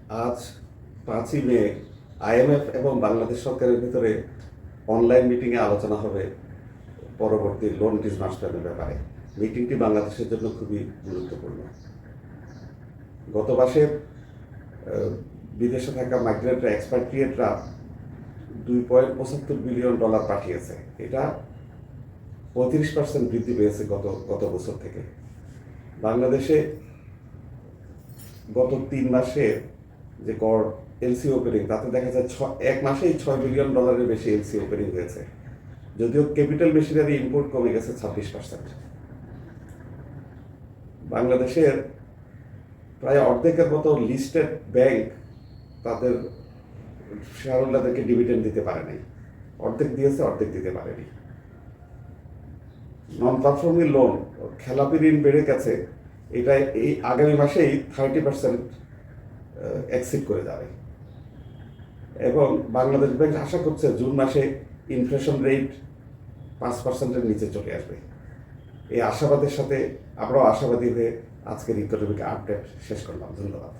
আজ 5ই মে আইএমএফ এবং বাংলাদেশ সরকারের ভিতরে অনলাইন মিটিংয়ে আলোচনা হবে পরবর্তী লোন ডিসবার্সমেন্টের ব্যাপারে। মিটিংটি বাংলাদেশের জন্য খুবই গুরুত্বপূর্ণ। গত মাসে বিদেশে থাকা মাইগ্রেন্টরা এক্সপাট্রিয়েটরা $2.75 বিলিয়ন পাঠিয়েছে। এটা 35% বৃদ্ধি পেয়েছে গত বছর থেকে। বাংলাদেশে গত 3 মাসে যে গড় এলসি ওপেনিং, তাতে দেখা যায় এক মাসেই $6 বিলিয়ন বেশি এলসি ওপেনিং হয়েছে। যদিও ক্যাপিটাল মেশিনারি ইম্পোর্ট কমে গেছে 26%। বাংলাদেশের প্রায় অর্ধেকের মতো লিস্টেড ব্যাংক তাদের শেয়ারহোল্ডারদেরকে ডিভিডেন্ড দিতে পারে নাই। অর্ধেক দিয়েছে, অর্ধেক দিতে পারেনি। নন পারফর্মিং লোন, খেলাপি ঋণ বেড়ে গেছে। এটা এই আগামী মাসেই 30% এক্সিড করে যাবে এবং বাংলাদেশ ব্যাংক আশা করছে জুন মাসে ইনফ্লেশন রেট 5%-এর নিচে চলে আসবে। এই আশাবাদের সাথে আমরাও আশাবাদী হয়ে আজকের ইকোনমিক আপডেট শেষ করলাম। ধন্যবাদ।